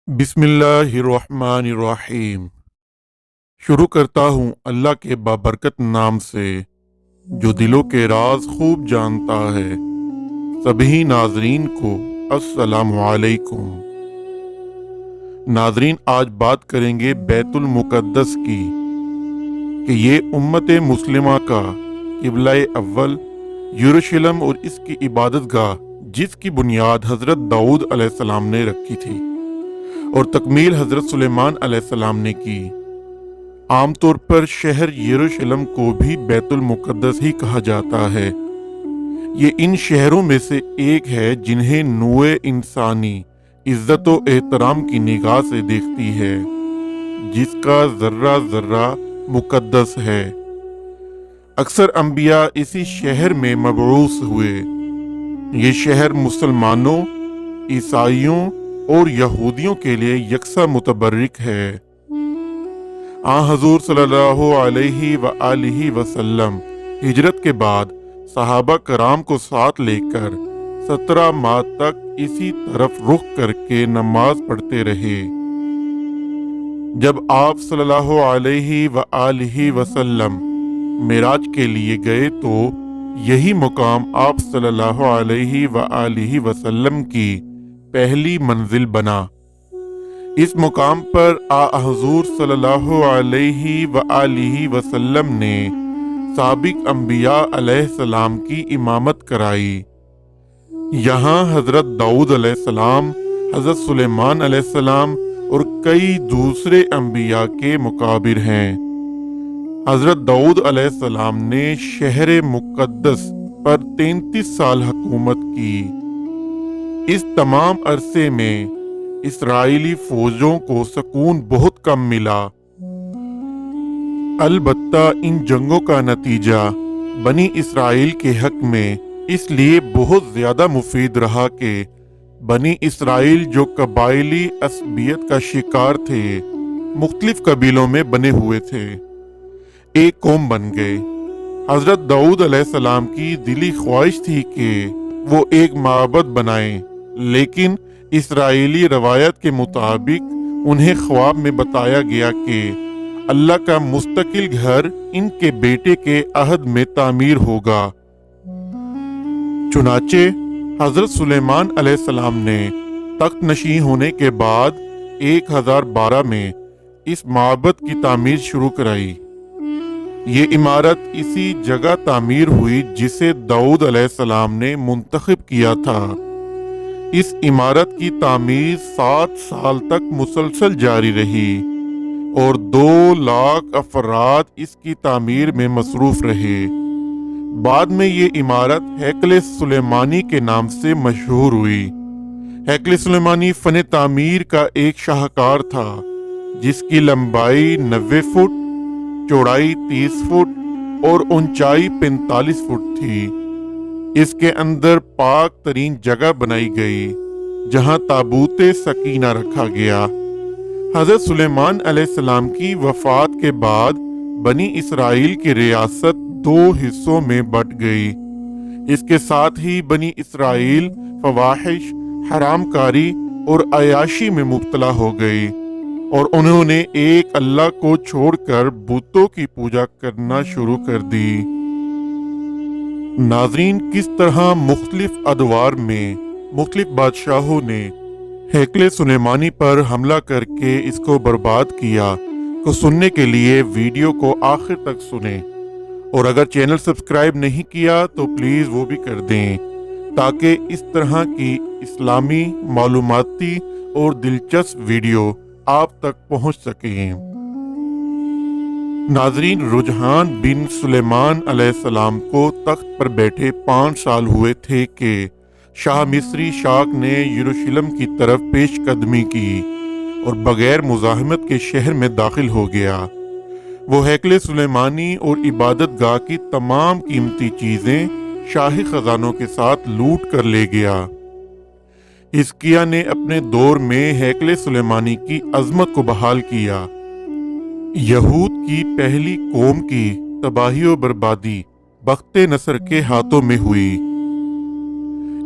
बिस्मिल्लाहिर्रहमानिर्रहीम। शुरू करता हूँ अल्लाह के बाबरकत नाम से जो दिलों के राज खूब जानता है। सभी नाजरीन को अस्सलामु अलैकुम। नाजरीन, आज बात करेंगे बैतुल मुक़द्दस की कि ये उम्मत मुस्लिमा का किबला अव्वल यरूशलेम और इसकी इबादत गाह जिसकी बुनियाद हज़रत दाऊद अलैहिस्सलाम ने रखी थी और तकमील हज़रत सुलेमान अलैहिस्सलाम ने की। आमतौर पर शहर यरूशलेम को भी बैतुल मुक़द्दस ही कहा जाता है। ये इन शहरों में से एक है जिन्हें नूए इंसानी इज्जत व एहतराम की निगाह से देखती है, जिसका जर्रा जर्रा मुक़द्दस है। अक्सर अंबिया इसी शहर में मबऊस हुए। ये शहर मुसलमानों, ईसाइयों और यहूदियों के लिए यकसा मुतबर्रिक है। हज़ूर सल्लल्लाहु अलैहि व आलिहि वसल्लम हिजरत के बाद सहाबा कराम को साथ लेकर 17 माह तक इसी तरफ रुख करके नमाज पढ़ते रहे। जब आप सल्लल्लाहु अलैहि व आलिहि वसल्लम मेराज के लिए गए तो यही मुकाम आप सल्लल्लाहु अलैहि व आलिहि वसल्लम की पहली मंजिल बना। इस मुकाम पर हुज़ूर सल्लल्लाहु अलैहि व आलिहि वसल्लम ने साबिक अंबिया अलैहिस्सलाम की इमामत कराई। यहाँ हज़रत दाऊद अलैहिस्सलाम, हज़रत सुलेमान अलैहिस्सलाम और कई दूसरे अंबिया के मुकाबिर हैं। हज़रत दाऊद अलैहिस्सलाम ने शहर मुक़द्दस पर 33 साल हुकूमत की। इस तमाम अरसे में इस्राएली फौजों को सुकून बहुत कम मिला। अलबत्ता इन जंगों का नतीजा बनी इस्राएल के हक में इसलिए बहुत ज्यादा मुफीद रहा कि बनी इस्राएल जो कबायली असबियत का शिकार थे, मुख्तलिफ कबीलों में बने हुए थे, एक कौम बन गए। हजरत दाऊद अलैहिस्सलाम की दिली ख्वाहिश थी कि वो एक माबद बनाएं, लेकिन इस्राएली रवायत के मुताबिक उन्हें ख्वाब में बताया गया कि अल्लाह का मुस्तकिल घर इनके बेटे के अहद में तामीर होगा। चुनाचे हजरत सुलेमान अलैहिस्सलाम ने तख्त नशी होने के बाद 1012 में इस माबद की तामीर शुरू कराई। ये इमारत इसी जगह तामीर हुई जिसे दाऊद अलैहिस्सलाम ने मुंतखब किया था। इस इमारत की तामीर 7 साल तक मुसलसल जारी रही और 2 लाख अफराद इसकी तामीर में मसरूफ रहे। बाद में ये इमारत हैकले सुलेमानी के नाम से मशहूर हुई। हैकले सुलेमानी फन तामीर का एक शाहकार था जिसकी लंबाई 90 फुट, चौड़ाई 30 फुट और ऊंचाई 45 फुट थी। इसके अंदर पाक तरीन जगह बनाई गई जहां ताबूते सकीना रखा गया। हजरत सुलेमान अलैहिस्सलाम की वफात के बाद बनी इस्राइल की रियासत 2 हिस्सों में बट गई। इसके साथ ही बनी इस्राइल फवाहिश, हरामकारी और अयाशी में मुब्तला हो गई और उन्होंने एक अल्लाह को छोड़कर बुतों की पूजा करना शुरू कर दी। नाजरीन, किस तरह मुख्तलिफ अदवार में मुख्तलिफ बादशाहों ने हैकले सुलेमानी पर हमला करके इसको बर्बाद किया को सुनने के लिए वीडियो को आखिर तक सुने, और अगर चैनल सब्सक्राइब नहीं किया तो प्लीज़ वो भी कर दें ताकि इस तरह की इस्लामी मालूमाती और दिलचस्प वीडियो आप तक पहुंच सकें। नाजरीन, रुजहान बिन सुलेमान अलैहिस्सलाम को तख्त पर बैठे 5 साल हुए थे कि शाह मिस्री शाक ने यरूशलेम की तरफ पेशकदमी की और बगैर मुज़ाहमत के शहर में दाखिल हो गया। वो हैकले सुलेमानी और इबादत गाह की तमाम कीमती चीज़ें शाही खजानों के साथ लूट कर ले गया। हिजकिय्याह ने अपने दौर में हैकले सुलेमानी की अजमत को बहाल किया। यहूद की पहली कौम की तबाही और बर्बादी बख्ते नसर के हाथों में हुई।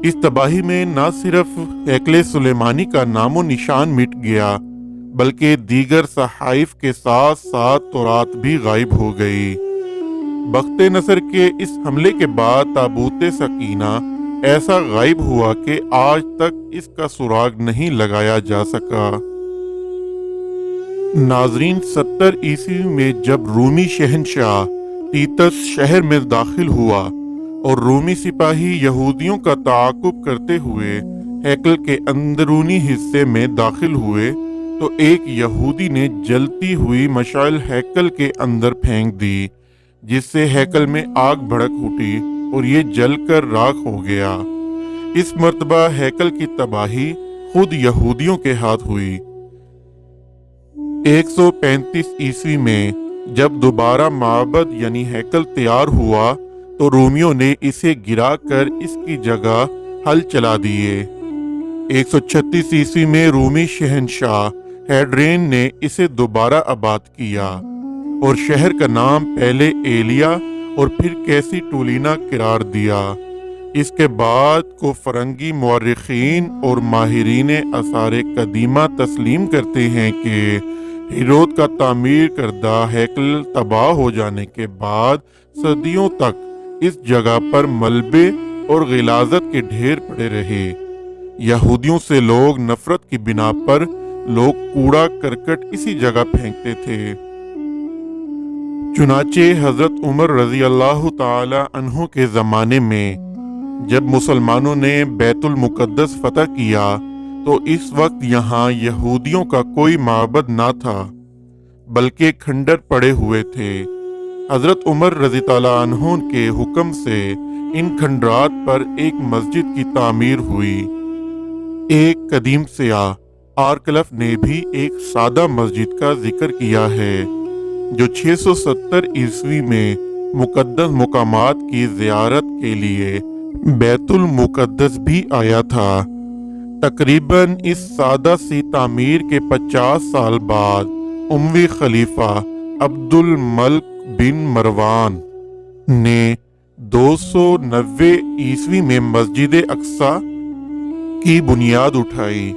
इस तबाही में न सिर्फ हैकल सुलेमानी का नामो निशान मिट गया, बल्कि दीगर सहाइफ के साथ साथ तौरात भी गायब हो गई। बख्ते नसर के इस हमले के बाद ताबूत सकीना ऐसा गायब हुआ कि आज तक इसका सुराग नहीं लगाया जा सका। नाजरीन, 70 ईस्वी में जब रूमी शहनशाह तीतस शहर में दाखिल हुआ और रूमी सिपाही यहूदियों का ताक़ुब करते हुए हैकल के अंदरूनी हिस्से में दाखिल हुए तो एक यहूदी ने जलती हुई मशाल हैकल के अंदर फेंक दी, जिससे हैकल में आग भड़क उठी और ये जलकर राख हो गया। इस मर्तबा हैकल की तबाही खुद यहूदियों के हाथ हुई। 135 ईस्वी में जब दोबारा माबद यानी हैकल तैयार हुआ तो रोमियों ने इसे गिराकर इसकी जगह हल चला दिए। 136 ईस्वी में रूमी शहनशाह हैड्रेन ने इसे दोबारा आबाद किया और शहर का नाम पहले एलिया और फिर कैसी टोलिना करार दिया। इसके बाद को फरंगी मुअर्रिखीन और माहिरीन आसार कदीमा तस्लीम करते हैं कि हेरोद का तामीर करदा हैकल तबाह हो जाने के बाद सदियों तक इस जगह पर मलबे और गिलाजत के ढेर पड़े रहे। यहूदियों से लोग नफरत की बिना पर लोग कूड़ा करकट इसी जगह फेंकते थे। चुनाचे हजरत उमर रजी अल्लाह ताला अन्हु के ज़माने में जब मुसलमानों ने बैतुल मुकद्दस फतह किया तो इस वक्त यहाँ यहूदियों का कोई माबद ना था, बल्कि खंडर पड़े हुए थे। हजरत उमर रजी ताला अन्हु के हुक्म से इन खंडरात पर एक मस्जिद की तामीर हुई। एक कदीम सियाह आर्कलफ ने भी एक सादा मस्जिद का जिक्र किया है जो 670 ईस्वी में मुकद्दस मुकामात की ज़ियारत के लिए बैतुल मुकद्दस भी आया था। तकरीबन इस सादा सी तामीर के 50 साल बाद उमवी खलीफा अब्दुल मल्क बिन मरवान ने 290 ईस्वी में मस्जिद अक्सा की बुनियाद उठाई।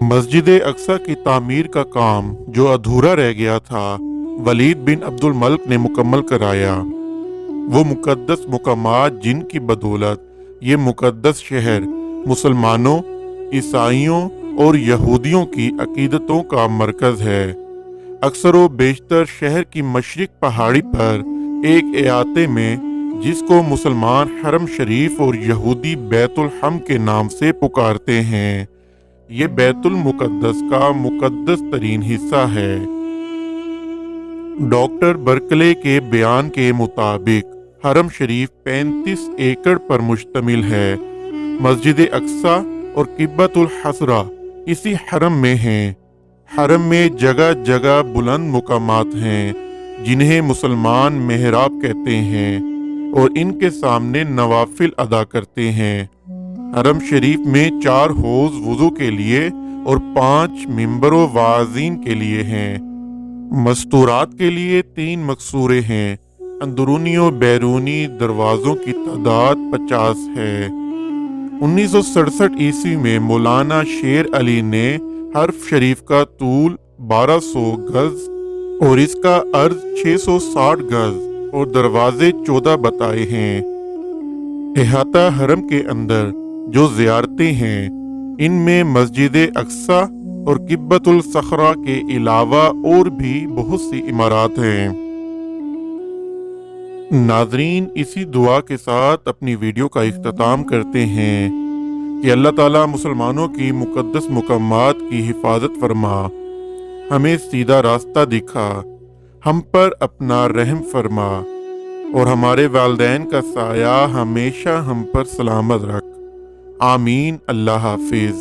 मस्जिद अक्सा की तामीर का काम जो अधूरा रह गया था वलीद बिन अब्दुल मल्क ने मुकम्मल कराया। वो मुकद्दस मुकामात जिनकी बदौलत ये मुकद्दस शहर मुसलमानों, ईसाइयों और यहूदियों की अकीदतों का मरकज़ है। अक्सर व बेशतर शहर की मशरिक पहाड़ी पर एक इलाके में जिसको मुसलमान हरम शरीफ और यहूदी बैतुल हम के नाम से पुकारते हैं, ये बैतुल मुकद्दस का मुकद्दस तरीन हिस्सा है। डॉक्टर बर्कले के बयान के मुताबिक हरम शरीफ 35 एकड़ पर मुश्तमिल है। मस्जिद अक्सा और किब्बतुल हसरा इसी हरम में हैं। हरम में जगह जगह बुलंद मुकामात हैं जिन्हें मुसलमान मेहराब कहते हैं और इनके सामने नवाफिल अदा करते हैं। हरम शरीफ में 4 हौज़ वुज़ू के लिए और 5 मिंबरों वाज़ीन के लिए हैं। मस्तूरात के लिए 3 मकसूरे हैं। अंदरूनी और बैरूनी दरवाज़ों की तादाद 50 है। 1967 ईस्वी में मौलाना शेर अली ने हरफ शरीफ का तूल 1200 गज और इसका अर्ज 660 गज और दरवाजे 14 बताए हैं। इहाता हरम के अंदर जो ज़ियारतें हैं इनमें मस्जिद अक्सा और किब्बतुल सखरा के अलावा और भी बहुत सी इमारत हैं। नाजरीन, इसी दुआ के साथ अपनी वीडियो का इख्तिताम करते हैं कि अल्लाह ताला मुसलमानों की मुकद्दस मुकामात की हिफाजत फरमा, हमें सीधा रास्ता दिखा, हम पर अपना रहम फरमा और हमारे वालिदैन का साया हमेशा हम पर सलामत रख। आमीन। अल्लाह हाफिज।